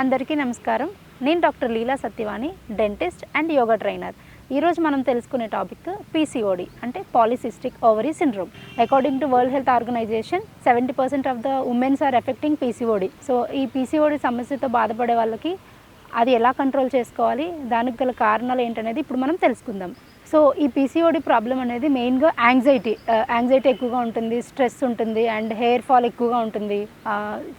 అందరికీ నమస్కారం. నేను doctor Leela Satyavani, dentist and yoga trainer. ఈరోజు మనం తెలుసుకునే టాపిక్ పీసీఓడి అంటే polycystic ovary syndrome. According to world health organisation 70% of the womens are affecting PCOD. So ఈ పీసీఓడి సమస్యతో బాధపడే వాళ్ళకి అది ఎలా కంట్రోల్ చేసుకోవాలి, దానికి గల కారణాలు ఏంటనేది ఇప్పుడు మనం తెలుసుకుందాం. సో ఈ పీసీఓడి ప్రాబ్లం అనేది మెయిన్గా యాంగ్జైటీ ఎక్కువగా ఉంటుంది, స్ట్రెస్ ఉంటుంది అండ్ హెయిర్ ఫాల్ ఎక్కువగా ఉంటుంది,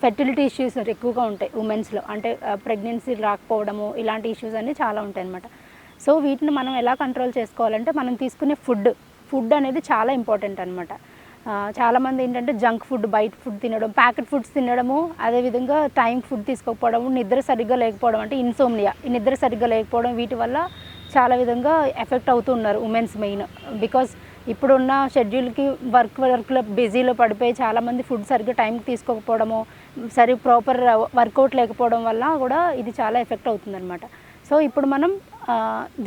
ఫెర్టిలిటీ ఇష్యూస్ ఎక్కువగా ఉంటాయి ఉమెన్స్లో. అంటే ప్రెగ్నెన్సీ రాకపోవడము, ఇలాంటి ఇష్యూస్ అన్నీ చాలా ఉంటాయి అన్నమాట. సో వీటిని మనం ఎలా కంట్రోల్ చేసుకోవాలంటే మనం తీసుకునే ఫుడ్ అనేది చాలా ఇంపార్టెంట్ అనమాట. చాలామంది ఏంటంటే జంక్ ఫుడ్, బయట ఫుడ్ తినడం, ప్యాకెట్ ఫుడ్స్ తినడము, అదేవిధంగా టైం ఫుడ్ తీసుకోకపోవడము, నిద్ర సరిగ్గా లేకపోవడం అంటే ఇన్సోమ్నియా, ఈ నిద్ర సరిగ్గా లేకపోవడం, వీటి వల్ల చాలా విధంగా ఎఫెక్ట్ అవుతూ ఉన్నారు ఉమెన్స్ మెయిన్. బికాజ్ ఇప్పుడున్న షెడ్యూల్కి వర్క్లో బిజీలో పడిపోయి చాలామంది ఫుడ్ సరిగ్గా టైంకి తీసుకోకపోవడము, ప్రాపర్ వర్కౌట్ లేకపోవడం వల్ల కూడా ఇది చాలా ఎఫెక్ట్ అవుతుందన్నమాట. సో ఇప్పుడు మనం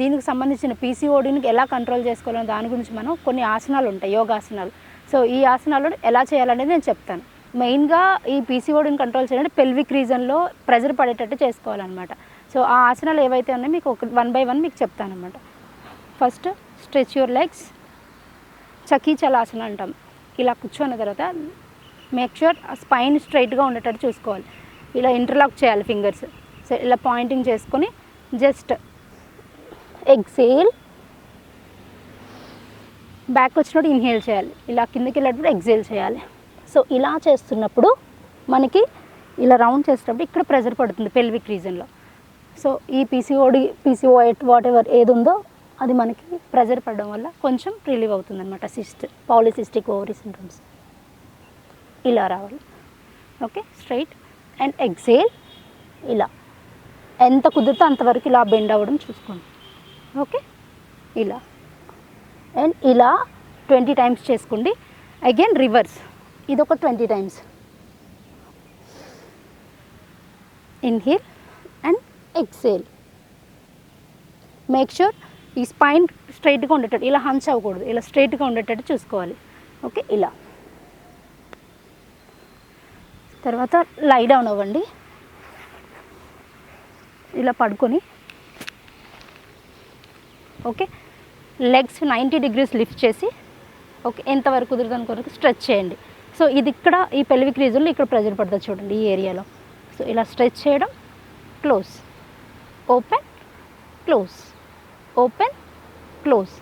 దీనికి సంబంధించిన పీసీఓడిని ఎలా కంట్రోల్ చేసుకోవాలో దాని గురించి మనం కొన్ని ఆసనాలు ఉంటాయి, యోగాసనాలు. సో ఈ ఆసనాలు ఎలా చేయాలనేది నేను చెప్తాను. మెయిన్గా ఈ పీసీఓడిని కంట్రోల్ చేయాలంటే పెల్విక్ రీజన్లో ప్రెజర్ పడేటట్టు చేసుకోవాలన్నమాట. సో ఆ ఆసనాలు ఏవైతే ఉన్నాయో మీకు వన్ బై వన్ మీకు చెప్తాను అనమాట. ఫస్ట్ స్ట్రెచ్ యువర్ లెగ్స్, చకీచలాసన అంటాం. ఇలా కూర్చున్న తర్వాత మేక్ ష్యూర్ స్పైన్ స్ట్రైట్గా ఉండేటట్టు చూసుకోవాలి. ఇలా ఇంటర్లాక్ చేయాలి ఫింగర్స్. సో ఇలా పాయింటింగ్ చేసుకొని జస్ట్ ఎక్సేల్, బ్యాక్ వచ్చినప్పుడు ఇన్హేల్ చేయాలి, ఇలా కిందకి వెళ్ళేటప్పుడు ఎక్సేల్ చేయాలి. సో ఇలా చేస్తున్నప్పుడు మనకి ఇలా రౌండ్ చేసేటప్పుడు ఇక్కడ ప్రెజర్ పడుతుంది పెల్విక్ రీజన్లో. సో ఈ పీసీఓడి వాట్ ఎవర్ ఏది ఉందో అది మనకి ప్రెజర్ పడడం వల్ల కొంచెం రిలీవ్ అవుతుంది అనమాట. పాలిసిస్టిక్ ఓవరీ సిండ్రోమ్స్ ఇలా రావాలి. Okay, straight and exhale. ఇలా ఎంత కుదిరితే అంతవరకు ఇలా బెండ్ అవ్వడం చూసుకోండి. ఓకే, ఇలా అండ్ ఇలా 20 టైమ్స్ చేసుకోండి. అగైన్ రివర్స్, ఇది ఒక 20 times. Inhale and exhale. Make sure ఈ స్పైన్ స్ట్రైట్గా ఉండేటట్టు, ఇలా హంచ్ అవ్వకూడదు, ఇలా స్ట్రైట్గా ఉండేటట్టు చూసుకోవాలి. ఓకే, ఇలా తర్వాత లై డౌన్ అవ్వండి. ఇలా పడుకొని ఓకే, లెగ్స్ 90 degrees లిఫ్ట్ చేసి ఓకే ఎంతవరకు కుదురుతుంది కొరకు స్ట్రెచ్ చేయండి. సో ఇది ఇక్కడ ఈ పెల్విక్ రీజన్లో ఇక్కడ ప్రెజర్ పడుతుంది చూడండి, ఈ ఏరియాలో. సో ఇలా స్ట్రెచ్ చేయడం, close, open, close, open, close.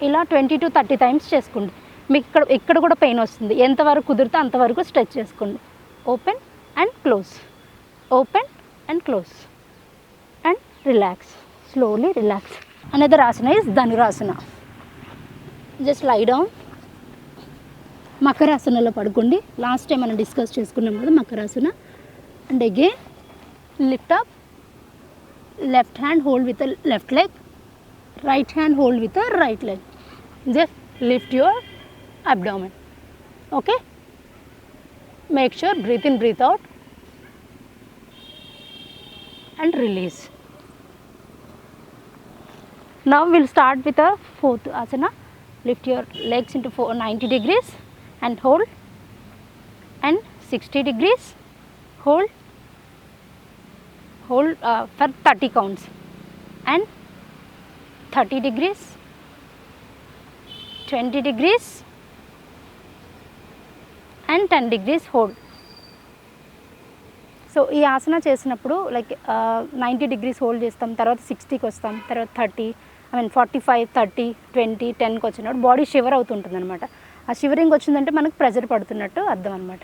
ఇలా 20 to 30 టైమ్స్ చేసుకోండి. మీకు ఇక్కడ కూడా పెయిన్ వస్తుంది, ఎంతవరకు కుదిరితే అంతవరకు స్ట్రెచ్ చేసుకోండి. Open and close, open and close and relax, slowly relax. Another asana is dhanurasana. Just lie down. మకరాసనలో పడుకోండి. లాస్ట్ టైం మనం డిస్కస్ చేసుకున్నాం కదా makarasana. And again lift up, left hand hold with the left leg, right hand hold with the right leg. Just lift your abdomen. Okay, make sure breathe in, breathe out and release. Now we'll start with the fourth asana. Lift your legs into 90 degrees and hold, and 60 degrees hold for 30 counts, and 30 degrees, 20 degrees and 10 degrees hold. So ఈ ఆసన చేసినప్పుడు like 90 degrees hold చేస్తాం, తర్వాత 60కి వస్తాం, తర్వాత 45, 30, 20, 10కి వచ్చినప్పుడు body shiver అవుతుంటుంది అనమాట. ఆ షివరింగ్ వచ్చిందంటే మనకు ప్రెజర్ పడుతున్నట్టు అర్థం అనమాట.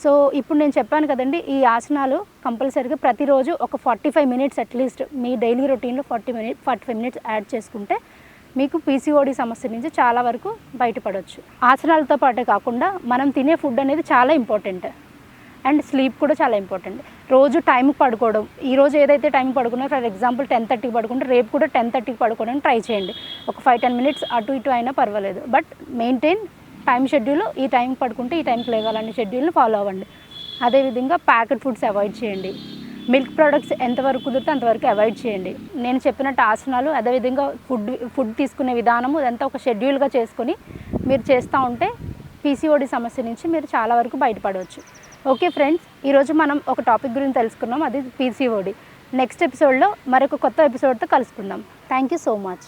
సో ఇప్పుడు నేను చెప్పాను కదండి, ఈ ఆసనాలు కంపల్సరీగా ప్రతిరోజు ఒక 45 minutes అట్లీస్ట్ మీ డైలీ రొటీన్లో 45 minutes యాడ్ చేసుకుంటే మీకు పీసీఓడి సమస్య నుంచి చాలా వరకు బయటపడవచ్చు. ఆసనాలతో పాటే కాకుండా మనం తినే ఫుడ్ అనేది చాలా ఇంపార్టెంట్, అండ్ స్లీప్ కూడా చాలా ఇంపార్టెంట్. రోజు టైంకి పడుకోవడం, ఈరోజు ఏదైతే టైంకి పడుకున్నా, ఫర్ ఎగ్జాంపుల్ 10:30కి పడుకుంటే రేపు కూడా 10:30కి పడుకోవడానికి ట్రై చేయండి. ఒక 5-10 minutes అటు ఇటు అయినా పర్వాలేదు, బట్ మెయింటైన్ టైం షెడ్యూల్. ఈ టైంకి పడుకుంటే ఈ టైంకి లేవాలనే షెడ్యూల్ని ఫాలో అవ్వండి. అదేవిధంగా ప్యాకెట్ ఫుడ్స్ అవాయిడ్ చేయండి. మిల్క్ ప్రోడక్ట్స్ ఎంతవరకు కుదిరితే అంతవరకు అవాయిడ్ చేయండి. నేను చెప్పినట్టు ఆసనాలు, అదేవిధంగా ఫుడ్ తీసుకునే విధానము ఇదంతా ఒక షెడ్యూల్గా చేసుకొని మీరు చేస్తూ ఉంటే పీసీఓడి సమస్య నుంచి మీరు చాలా వరకు బయటపడవచ్చు. ఓకే ఫ్రెండ్స్, ఈరోజు మనం ఒక టాపిక్ గురించి తెలుసుకున్నాం, అది పీసీఓడి. నెక్స్ట్ ఎపిసోడ్లో మరొక కొత్త ఎపిసోడ్తో కలుసుకుందాం. Thank you so much.